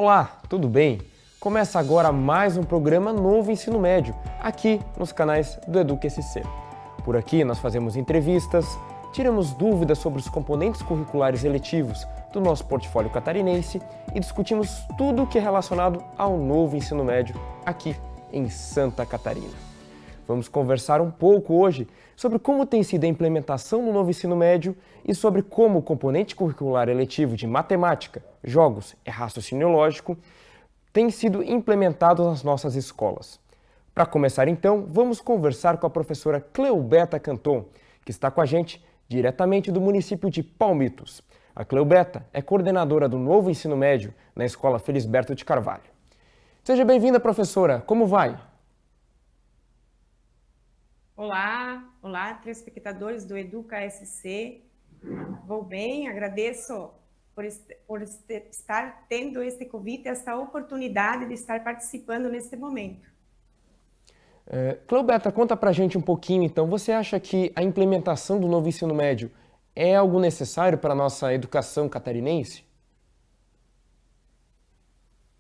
Olá, tudo bem? Começa agora mais um programa Novo Ensino Médio, aqui nos canais do EducaSC. Por aqui nós fazemos entrevistas, tiramos dúvidas sobre os componentes curriculares eletivos do nosso portfólio catarinense e discutimos tudo o que é relacionado ao novo ensino médio aqui em Santa Catarina. Vamos conversar um pouco hoje sobre como tem sido a implementação do novo ensino médio e sobre como o componente curricular eletivo de matemática, jogos e raciocínio lógico tem sido implementado nas nossas escolas. Para começar então, vamos conversar com a professora Cleubeta Canton, que está com a gente diretamente do município de Palmitos. A Cleubeta é coordenadora do novo ensino médio na Escola Felisberto de Carvalho. Seja bem-vinda, professora. Como vai? Olá, telespectadores do EducaSC. Vou bem, agradeço por estar tendo este convite, esta oportunidade de estar participando neste momento. Cleubeta, conta pra gente um pouquinho, então. Você acha que a implementação do novo ensino médio é algo necessário para a nossa educação catarinense?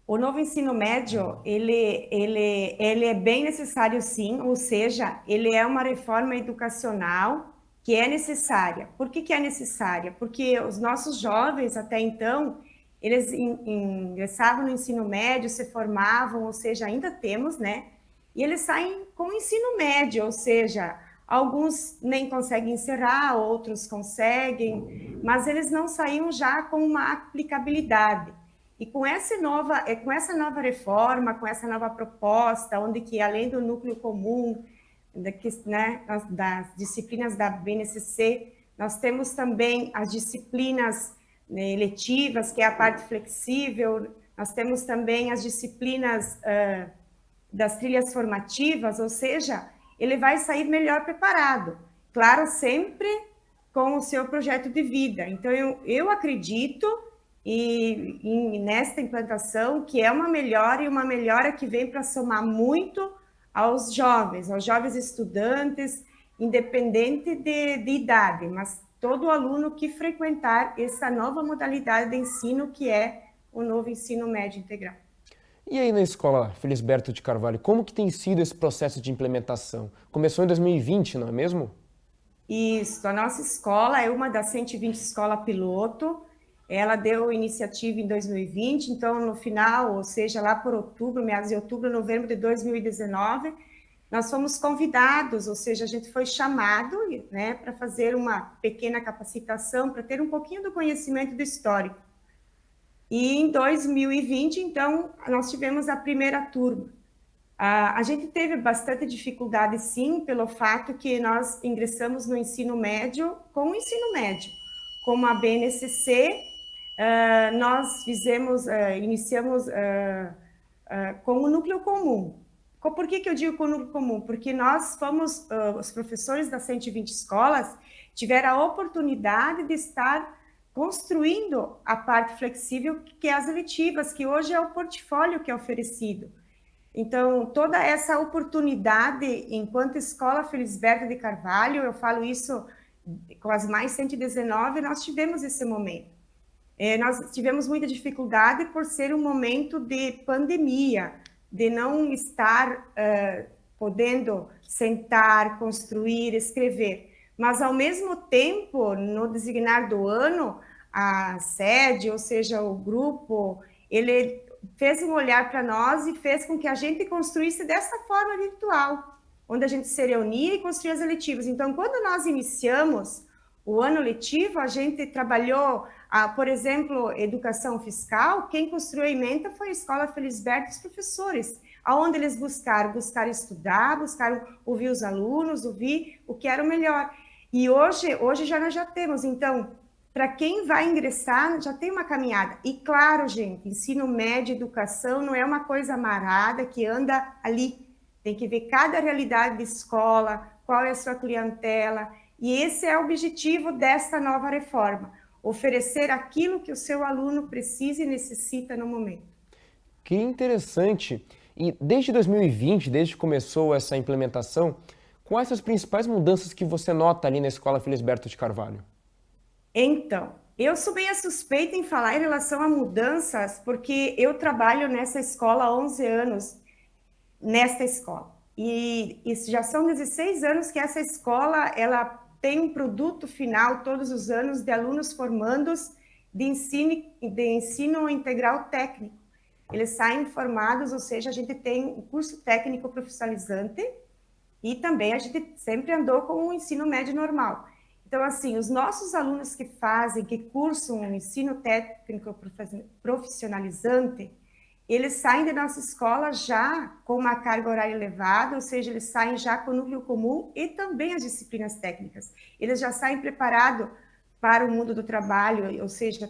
O novo ensino médio, ele é bem necessário sim, ou seja, ele é uma reforma educacional que é necessária. Por que é necessária? Porque os nossos jovens, até então, eles ingressavam no ensino médio, se formavam, ou seja, ainda temos, né? E eles saem com o ensino médio, ou seja, alguns nem conseguem encerrar, outros conseguem, mas eles não saíam já com uma aplicabilidade. E com essa nova reforma, com essa nova proposta, onde que além do núcleo comum, das disciplinas da BNCC, nós temos também as disciplinas eletivas, que é a parte flexível, nós temos também as disciplinas das trilhas formativas, ou seja, ele vai sair melhor preparado. Claro, sempre com o seu projeto de vida. Então, eu acredito nesta implantação, que é uma melhora que vem para somar muito aos jovens estudantes, independente de idade, mas todo aluno que frequentar essa nova modalidade de ensino, que é o novo ensino médio integral. E aí na Escola Felisberto de Carvalho, como que tem sido esse processo de implementação? Começou em 2020, não é mesmo? Isso, a nossa escola é uma das 120 escolas piloto. Ela deu iniciativa em 2020, então no final, ou seja, lá por outubro, meados de outubro, novembro de 2019, nós fomos convidados, ou seja, a gente foi chamado, né, para fazer uma pequena capacitação, para ter um pouquinho do conhecimento do histórico. E em 2020, então, nós tivemos a primeira turma. A gente teve bastante dificuldade, sim, pelo fato que nós ingressamos no ensino médio com o ensino médio, como a BNCC. Nós iniciamos com o núcleo comum. Por que eu digo com o núcleo comum? Porque nós fomos, os professores das 120 escolas, tiveram a oportunidade de estar construindo a parte flexível, que é as eletivas, que hoje é o portfólio que é oferecido. Então, toda essa oportunidade, enquanto Escola Felisberto de Carvalho, eu falo isso com as mais 119, nós tivemos esse momento. Nós tivemos muita dificuldade por ser um momento de pandemia, de não estar podendo sentar, construir, escrever. Mas, ao mesmo tempo, no designar do ano, a sede, ou seja, o grupo, ele fez um olhar para nós e fez com que a gente construísse dessa forma virtual, onde a gente se reunia e construía as eletivas. Então, quando nós iniciamos o ano letivo, a gente trabalhou, por exemplo, educação fiscal. Quem construiu a ementa foi a Escola Felisberto e os professores, aonde eles buscaram estudar, buscaram ouvir os alunos, ouvir o que era o melhor. E hoje nós já temos, então, para quem vai ingressar, já tem uma caminhada. E claro, gente, ensino médio, educação não é uma coisa amarrada que anda ali. Tem que ver cada realidade de escola, qual é a sua clientela. E esse é o objetivo desta nova reforma, oferecer aquilo que o seu aluno precisa e necessita no momento. Que interessante! E desde 2020, desde que começou essa implementação, quais as principais mudanças que você nota ali na Escola Felisberto de Carvalho? Então, Eu sou meio suspeita em falar em relação a mudanças, porque eu trabalho nessa escola há 11 anos, nesta escola. E isso já são 16 anos que essa escola, ela tem um produto final todos os anos de alunos formandos de ensino integral técnico. Eles saem formados, ou seja, a gente tem um curso técnico profissionalizante e também a gente sempre andou com o ensino médio normal. Então, assim, os nossos alunos que cursam o ensino técnico profissionalizante, eles saem da nossa escola já com uma carga horária elevada, ou seja, eles saem já com o núcleo comum e também as disciplinas técnicas. Eles já saem preparados para o mundo do trabalho, ou seja,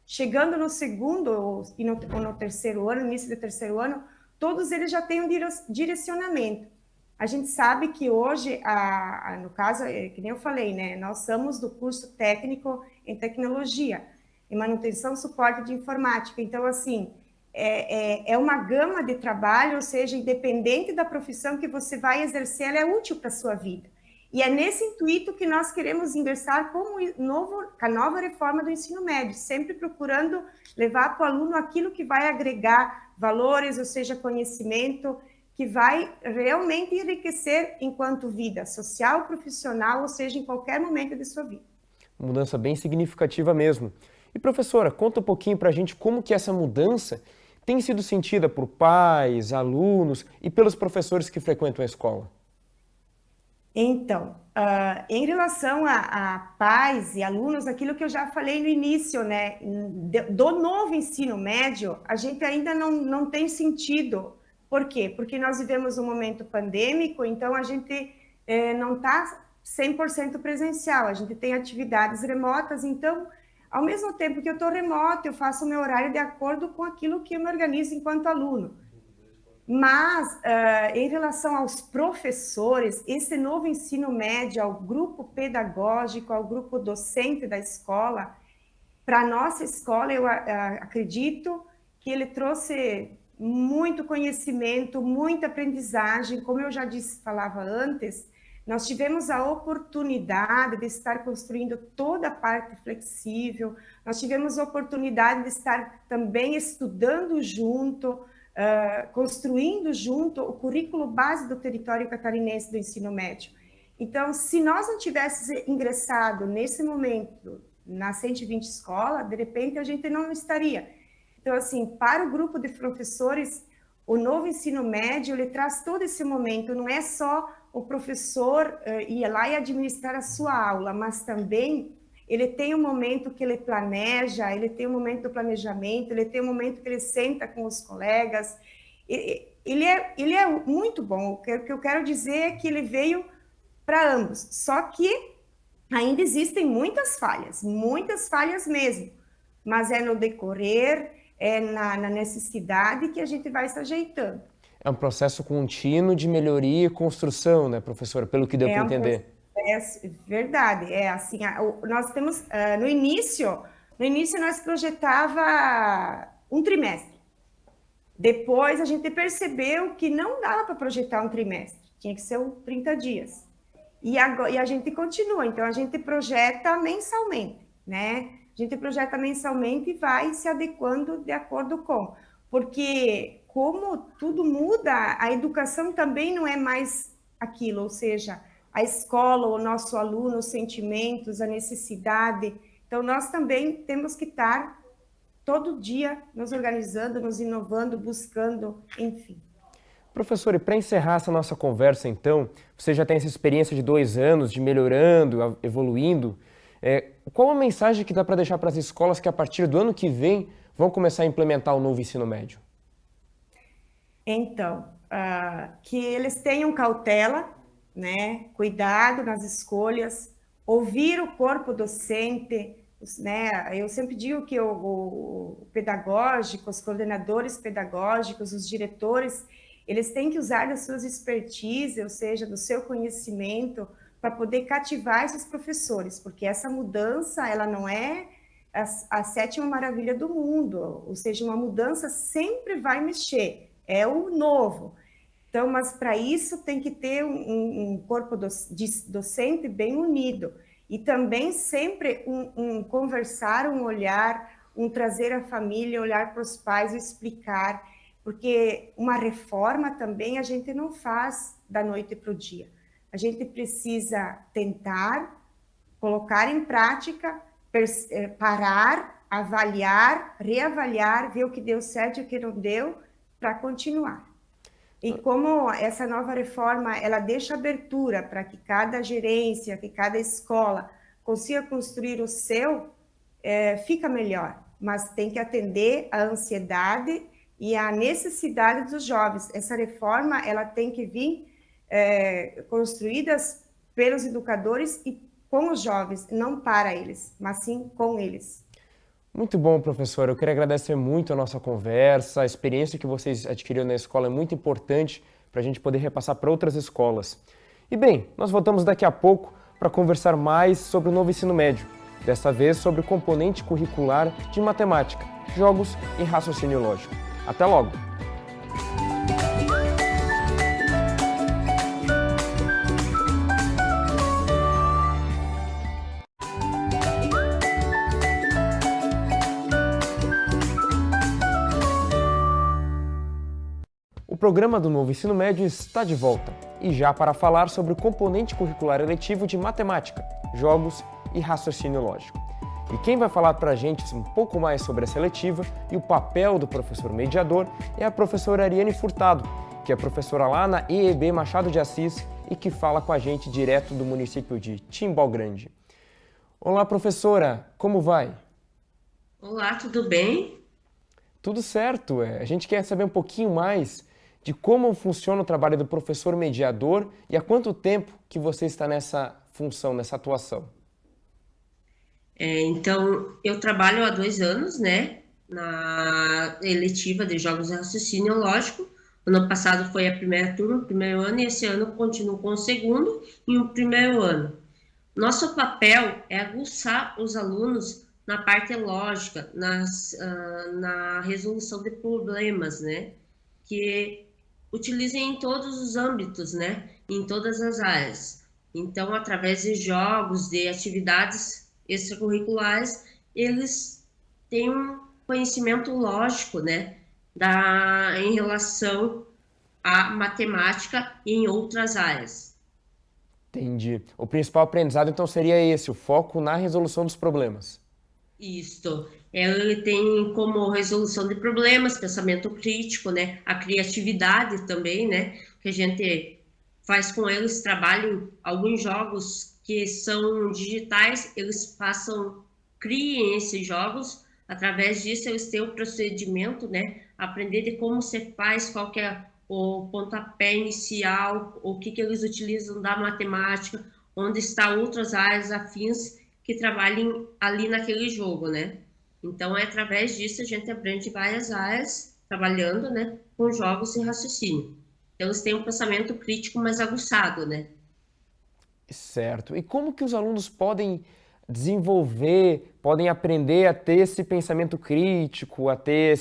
chegando no segundo ou no terceiro ano, início do terceiro ano, todos eles já têm um direcionamento. A gente sabe que hoje, no caso, que nem eu falei, né, nós somos do curso técnico em tecnologia, em manutenção e suporte de informática. Então, assim, é uma gama de trabalho, ou seja, independente da profissão que você vai exercer, ela é útil para a sua vida. E é nesse intuito que nós queremos ingressar com a nova reforma do ensino médio, sempre procurando levar para o aluno aquilo que vai agregar valores, ou seja, conhecimento, que vai realmente enriquecer enquanto vida social, profissional, ou seja, em qualquer momento de sua vida. Mudança bem significativa mesmo. E professora, conta um pouquinho para a gente como que essa mudança tem sido sentida por pais, alunos e pelos professores que frequentam a escola. Então, em relação a pais e alunos, aquilo que eu já falei no início, né, do novo ensino médio, a gente ainda não tem sentido. Por quê? Porque nós vivemos um momento pandêmico, então a gente não está 100% presencial, a gente tem atividades remotas, então, ao mesmo tempo que eu estou remoto, eu faço o meu horário de acordo com aquilo que eu me organizo enquanto aluno. Mas, em relação aos professores, esse novo ensino médio, ao grupo pedagógico, ao grupo docente da escola, para a nossa escola, eu acredito que ele trouxe muito conhecimento, muita aprendizagem. Como eu já disse, falava antes, nós tivemos a oportunidade de estar construindo toda a parte flexível, nós tivemos a oportunidade de estar também estudando junto, construindo junto o currículo base do território catarinense do ensino médio. Então, se nós não tivéssemos ingressado nesse momento na 120 escola, de repente a gente não estaria. Então, assim, para o grupo de professores, o novo ensino médio, ele traz todo esse momento, não é só o professor ir lá e administrar a sua aula, mas também ele tem um momento que ele planeja, ele tem um momento do planejamento, ele tem um momento que ele senta com os colegas. Ele é muito bom. O que eu quero dizer é que ele veio para ambos. Só que ainda existem muitas falhas mesmo. Mas é no decorrer, é na necessidade que a gente vai se ajeitando. É um processo contínuo de melhoria e construção, né, professora? Pelo que deu para entender. Verdade, assim, nós temos, no início nós projetava um trimestre, depois a gente percebeu que não dava para projetar um trimestre, tinha que ser 30 dias, e a gente continua, então a gente projeta mensalmente, né, a gente projeta mensalmente e vai se adequando de acordo com, porque como tudo muda, a educação também não é mais aquilo, ou seja, a escola, o nosso aluno, os sentimentos, a necessidade. Então, nós também temos que estar todo dia nos organizando, nos inovando, buscando, enfim. Professor, e para encerrar essa nossa conversa, então, você já tem essa experiência de 2 anos, de melhorando, evoluindo. Qual a mensagem que dá para deixar para as escolas que, a partir do ano que vem, vão começar a implementar o novo ensino médio? Então, que eles tenham cautela, né? Cuidado nas escolhas, ouvir o corpo docente, né? Eu sempre digo que o pedagógico, os coordenadores pedagógicos, os diretores, eles têm que usar das suas expertise, ou seja, do seu conhecimento, para poder cativar esses professores, porque essa mudança, ela não é a sétima maravilha do mundo, ou seja, uma mudança sempre vai mexer, é o novo. Então, mas para isso tem que ter um corpo docente bem unido. E também sempre um conversar, um olhar, um trazer a família, olhar para os pais, explicar, porque uma reforma também a gente não faz da noite para o dia. A gente precisa tentar, colocar em prática, parar, avaliar, reavaliar, ver o que deu certo e o que não deu, para continuar. E como essa nova reforma, ela deixa abertura para que cada gerência, que cada escola consiga construir o seu, fica melhor. Mas tem que atender a ansiedade e a necessidade dos jovens. Essa reforma, ela tem que vir construídas pelos educadores e com os jovens, não para eles, mas sim com eles. Muito bom, professor. Eu queria agradecer muito a nossa conversa, a experiência que vocês adquiriram na escola é muito importante para a gente poder repassar para outras escolas. E bem, nós voltamos daqui a pouco para conversar mais sobre o novo ensino médio, desta vez sobre o componente curricular de matemática, jogos e raciocínio lógico. Até logo! O programa do Novo Ensino Médio está de volta, e já para falar sobre o componente curricular eletivo de matemática, jogos e raciocínio lógico. E quem vai falar para a gente um pouco mais sobre essa eletiva e o papel do professor mediador é a professora Ariane Furtado, que é professora lá na EEB Machado de Assis e que fala com a gente direto do município de Timbó Grande. Olá, professora, como vai? Olá, tudo bem? Tudo certo, a gente quer saber um pouquinho mais de como funciona o trabalho do professor mediador e há quanto tempo que você está nessa função, nessa atuação. Então, eu trabalho há 2 anos, né, na eletiva de Jogos e Raciocínio Lógico. Ano passado foi a primeira turma, o primeiro ano, e esse ano eu continuo com o segundo e o primeiro ano. Nosso papel é aguçar os alunos na parte lógica, na resolução de problemas, né, que utilizem em todos os âmbitos, né, em todas as áreas. Então, através de jogos, de atividades extracurriculares, eles têm um conhecimento lógico, né, em relação à matemática e em outras áreas. Entendi. O principal aprendizado então seria esse, o foco na resolução dos problemas. Isto, ele tem como resolução de problemas, pensamento crítico, né, a criatividade também, né, que a gente faz com eles, trabalham alguns jogos que são digitais, eles criem esses jogos, através disso eles têm o procedimento, né, aprender de como se faz, qual que é o pontapé inicial, o que eles utilizam da matemática, onde está outras áreas afins que trabalhem ali naquele jogo, né? Então, através disso, a gente aprende várias áreas trabalhando, né, com jogos e raciocínio. Então, eles têm um pensamento crítico mais aguçado, né? Certo. E como que os alunos podem desenvolver, podem aprender a ter esse pensamento crítico, a ter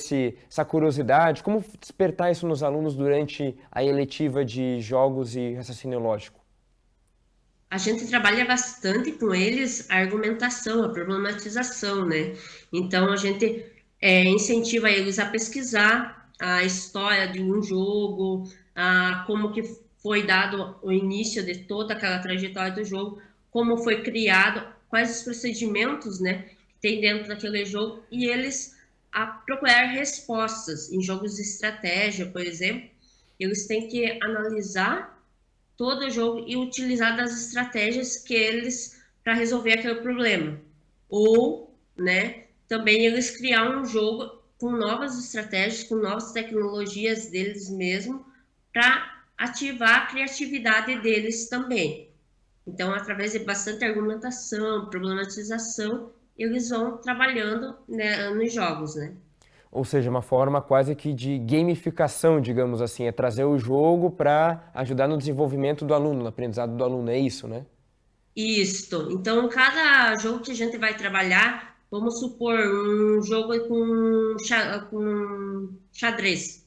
essa curiosidade? Como despertar isso nos alunos durante a eletiva de jogos e raciocínio lógico? A gente trabalha bastante com eles a argumentação, a problematização, né? Então, a gente incentiva eles a pesquisar a história de um jogo, como que foi dado o início de toda aquela trajetória do jogo, como foi criado, quais os procedimentos, né, que tem dentro daquele jogo, e eles a procurar respostas. Em jogos de estratégia, por exemplo, eles têm que analisar todo o jogo e utilizar das estratégias que eles para resolver aquele problema. Ou, né, também eles criar um jogo com novas estratégias, com novas tecnologias deles mesmos, para ativar a criatividade deles também. Então, através de bastante argumentação, problematização, eles vão trabalhando, né, nos jogos, né? Ou seja, uma forma quase que de gamificação, digamos assim, é trazer o jogo para ajudar no desenvolvimento do aluno, no aprendizado do aluno, é isso, né? Isto. Então, cada jogo que a gente vai trabalhar, vamos supor, um jogo com xadrez.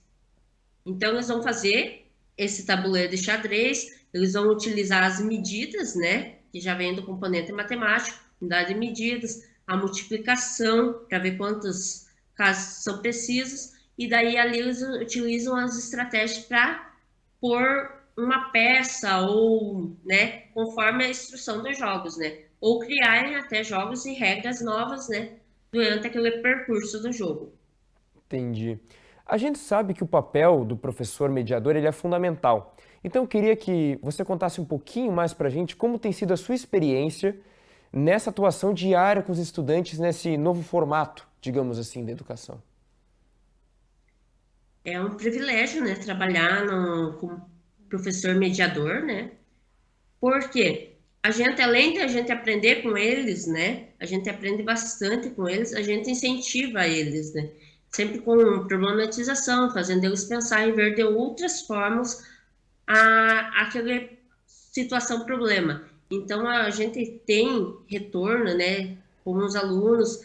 Então, eles vão fazer esse tabuleiro de xadrez, eles vão utilizar as medidas, né, que já vem do componente matemático, unidade de medidas, a multiplicação, para ver quantos casos são precisos, e daí ali eles utilizam as estratégias para pôr uma peça ou, né, conforme a instrução dos jogos, né, ou criarem até jogos e regras novas, né, durante aquele percurso do jogo. Entendi. A gente sabe que o papel do professor mediador ele é fundamental. Então eu queria que você contasse um pouquinho mais para a gente como tem sido a sua experiência nessa atuação diária com os estudantes nesse novo formato, digamos assim, da educação. É um privilégio, né, trabalhar como professor mediador, né, porque a gente, além de a gente aprender com eles, né, a gente aprende bastante com eles, a gente incentiva eles, né, sempre com problematização, fazendo eles pensar em ver de outras formas aquela situação, problema. Então, a gente tem retorno, né, com os alunos,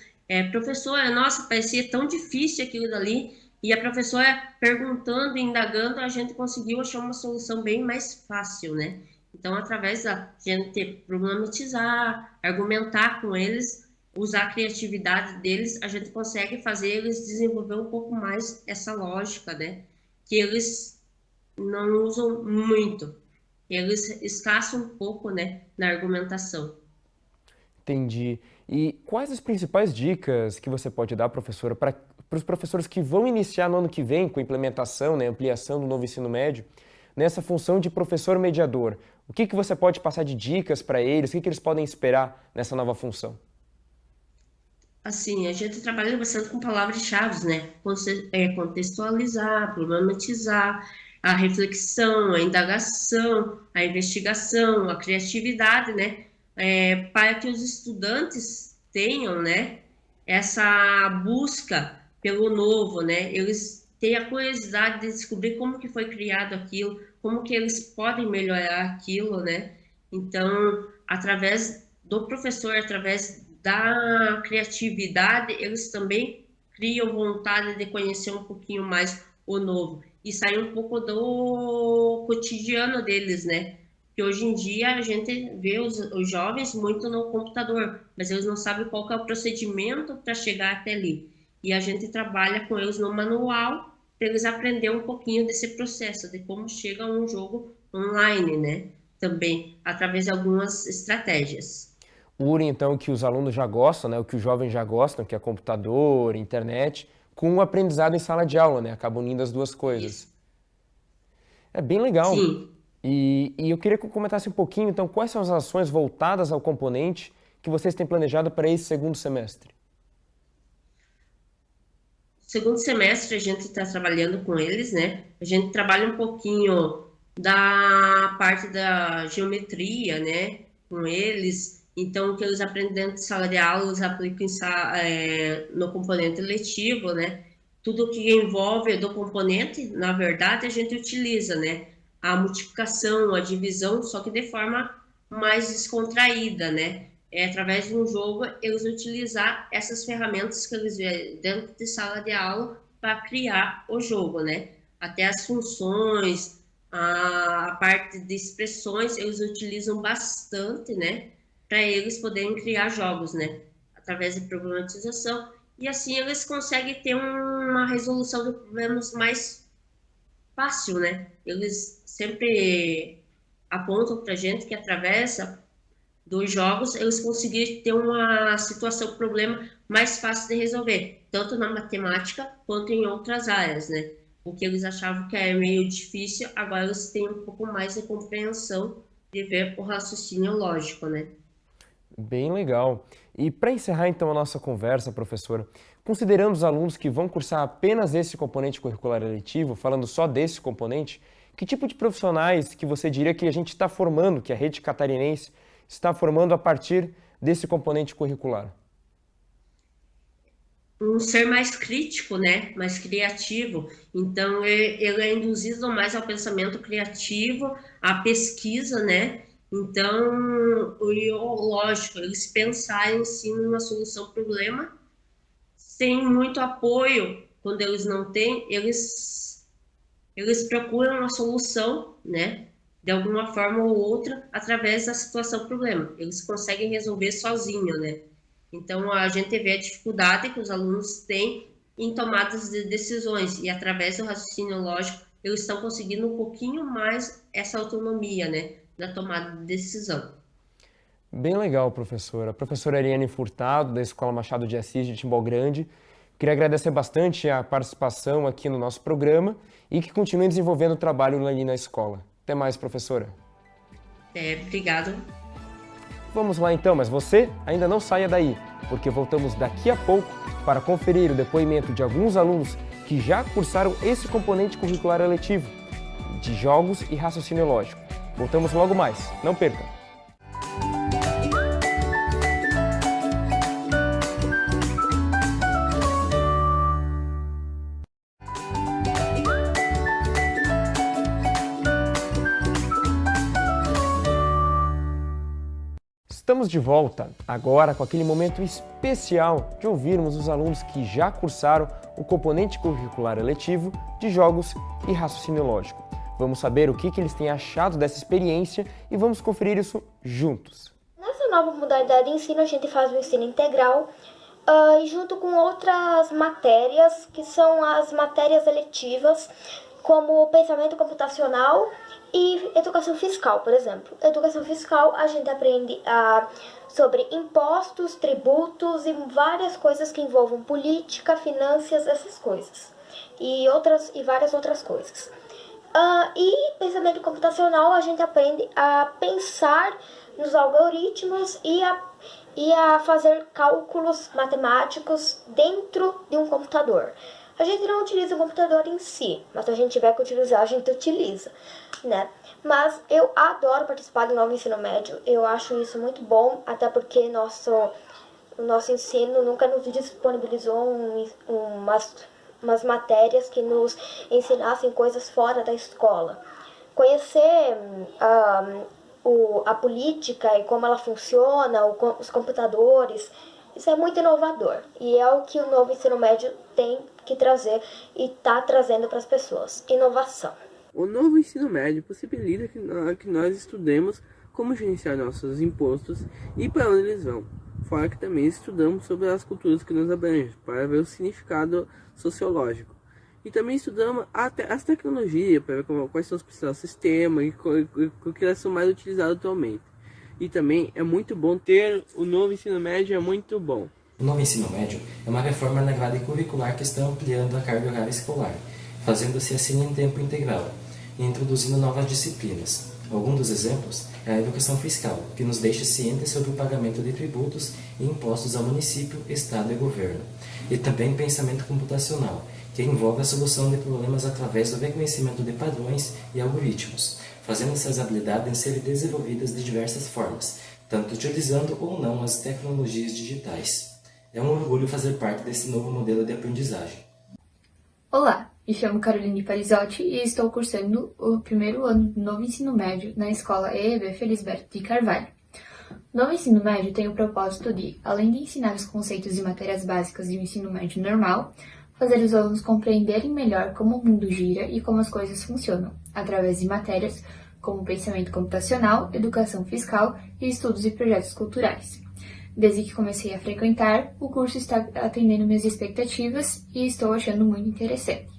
professora, nossa, parecia tão difícil aquilo dali, e a professora perguntando, indagando, a gente conseguiu achar uma solução bem mais fácil, né? Então, através da gente problematizar, argumentar com eles, usar a criatividade deles, a gente consegue fazer eles desenvolver um pouco mais essa lógica, né? Que eles não usam muito. Eles escassam um pouco, né, na argumentação. Entendi. E quais as principais dicas que você pode dar, professora, para os professores que vão iniciar no ano que vem com a implementação, né, ampliação do novo ensino médio, nessa função de professor mediador? O que que você pode passar de dicas para eles? O que que eles podem esperar nessa nova função? Assim, a gente trabalha bastante com palavras-chave, né? Contextualizar, problematizar, a reflexão, a indagação, a investigação, a criatividade, né? Para que os estudantes tenham, né, essa busca pelo novo, né? Eles têm a curiosidade de descobrir como que foi criado aquilo, como que eles podem melhorar aquilo, né? Então, através do professor, através da criatividade, eles também criam vontade de conhecer um pouquinho mais o novo e sair um pouco do cotidiano deles, né? Que hoje em dia a gente vê os jovens muito no computador, mas eles não sabem qual que é o procedimento para chegar até ali. E a gente trabalha com eles no manual para eles aprenderem um pouquinho desse processo, de como chega a um jogo online, né? Também através de algumas estratégias. Une, então, o que os alunos já gostam, né, o que os jovens já gostam, que é computador, internet, com o aprendizado em sala de aula, né? Acabam unindo as duas coisas. Isso. É bem legal. Sim. E eu queria que eu comentasse um pouquinho, então, quais são as ações voltadas ao componente que vocês têm planejado para esse segundo semestre? Segundo semestre a gente está trabalhando com eles, né? A gente trabalha um pouquinho da parte da geometria, né? Com eles. Então, o que eles aprendem dentro de sala de aula, eles aplicam no componente letivo, né? Tudo que envolve do componente, na verdade, a gente utiliza, né? A multiplicação, a divisão, só que de forma mais descontraída, né? Através de um jogo, eles utilizar essas ferramentas que eles vêem dentro de sala de aula para criar o jogo, né? Até as funções, a parte de expressões, eles utilizam bastante, né? Para eles poderem criar jogos, né? Através de problematização. E assim eles conseguem ter uma resolução de problemas mais fácil, né? Eles sempre apontam para a gente que através dos jogos, eles conseguiram ter uma situação, problema mais fácil de resolver, tanto na matemática quanto em outras áreas, né? O que eles achavam que era meio difícil, agora eles têm um pouco mais de compreensão de ver o raciocínio lógico, né? Bem legal. E para encerrar então a nossa conversa, professora, considerando os alunos que vão cursar apenas esse componente curricular eletivo, falando só desse componente, que tipo de profissionais que você diria que a gente está formando, que a rede catarinense está formando a partir desse componente curricular? Um ser mais crítico, né? Mais criativo. Então, ele é induzido mais ao pensamento criativo, à pesquisa, né? Então, lógico, eles pensarem sim numa solução para o problema, sem muito apoio, quando eles não têm, eles procuram uma solução, né? de alguma forma ou outra através da situação problema. Eles conseguem resolver sozinho, né? Então, a gente vê a dificuldade que os alunos têm em tomadas de decisões e através do raciocínio lógico, eles estão conseguindo um pouquinho mais essa autonomia, né, da tomada de decisão. Bem legal, professora. A professora Ariane Furtado, da Escola Machado de Assis de Timbó Grande. Queria agradecer bastante a participação aqui no nosso programa e que continue desenvolvendo o trabalho ali na escola. Até mais, professora. Obrigado. Vamos lá então, mas você ainda não saia daí, porque voltamos daqui a pouco para conferir o depoimento de alguns alunos que já cursaram esse componente curricular eletivo de jogos e raciocínio lógico. Voltamos logo mais, não percam! Estamos de volta, agora com aquele momento especial de ouvirmos os alunos que já cursaram o componente curricular eletivo de jogos e raciocínio lógico. Vamos saber o que eles têm achado dessa experiência e vamos conferir isso juntos. Nessa nova modalidade de ensino, a gente faz o ensino integral e junto com outras matérias, que são as matérias eletivas, como pensamento computacional e educação fiscal, por exemplo. Educação fiscal, a gente aprende sobre impostos, tributos e várias coisas que envolvam política, finanças, essas coisas. E várias outras coisas. E pensamento computacional, a gente aprende a pensar nos algoritmos e a fazer cálculos matemáticos dentro de um computador. A gente não utiliza o computador em si, mas se a gente tiver que utilizar, a gente utiliza, né? Mas eu adoro participar do novo ensino médio, eu acho isso muito bom, até porque o nosso ensino nunca nos disponibilizou umas matérias que nos ensinassem coisas fora da escola. Conhecer a política e como ela funciona, os computadores, isso é muito inovador e é o que o novo ensino médio tem que trazer e está trazendo para as pessoas, inovação. O novo ensino médio possibilita que nós estudemos como gerenciar nossos impostos e para onde eles vão. Fora que também estudamos sobre as culturas que nos abrangem, para ver o significado sociológico. E também estudamos até as tecnologias, para ver quais são os principais sistemas e o que elas são mais utilizadas atualmente. E também é muito bom ter o novo ensino médio, é muito bom. O novo ensino médio é uma reforma na grade curricular que está ampliando a carga horária escolar, fazendo-se assim em tempo integral e introduzindo novas disciplinas. Alguns dos exemplos é a educação fiscal, que nos deixa cientes sobre o pagamento de tributos e impostos ao município, estado e governo. E também pensamento computacional, que envolve a solução de problemas através do reconhecimento de padrões e algoritmos, fazendo essas habilidades serem desenvolvidas de diversas formas, tanto utilizando ou não as tecnologias digitais. É um orgulho fazer parte desse novo modelo de aprendizagem. Olá, me chamo Caroline Parizotti e estou cursando o primeiro ano do novo ensino médio na escola EEB Felisberto de Carvalho. O novo ensino médio tem o propósito de, além de ensinar os conceitos e matérias básicas do ensino médio normal, fazer os alunos compreenderem melhor como o mundo gira e como as coisas funcionam, através de matérias como pensamento computacional, educação fiscal e estudos e projetos culturais. Desde que comecei a frequentar, o curso está atendendo minhas expectativas e estou achando muito interessante.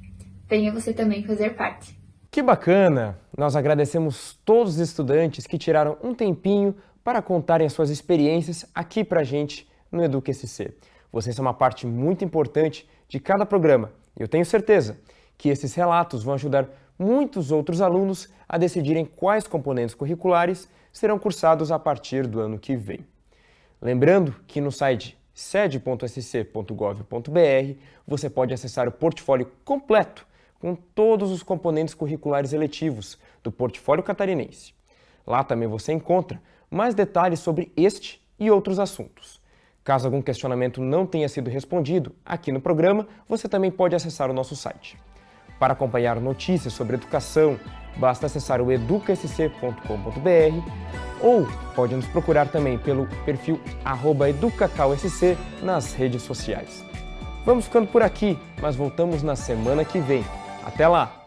Venha você também fazer parte. Que bacana! Nós agradecemos todos os estudantes que tiraram um tempinho para contarem as suas experiências aqui pra gente no EducSC. Vocês são uma parte muito importante de cada programa e eu tenho certeza que esses relatos vão ajudar muitos outros alunos a decidirem quais componentes curriculares serão cursados a partir do ano que vem. Lembrando que no site sede.sc.gov.br você pode acessar o portfólio completo com todos os componentes curriculares eletivos do portfólio catarinense. Lá também você encontra mais detalhes sobre este e outros assuntos. Caso algum questionamento não tenha sido respondido aqui no programa, você também pode acessar o nosso site. Para acompanhar notícias sobre educação, basta acessar o educasc.com.br ou pode nos procurar também pelo perfil @educacalsc nas redes sociais. Vamos ficando por aqui, mas voltamos na semana que vem. Até lá!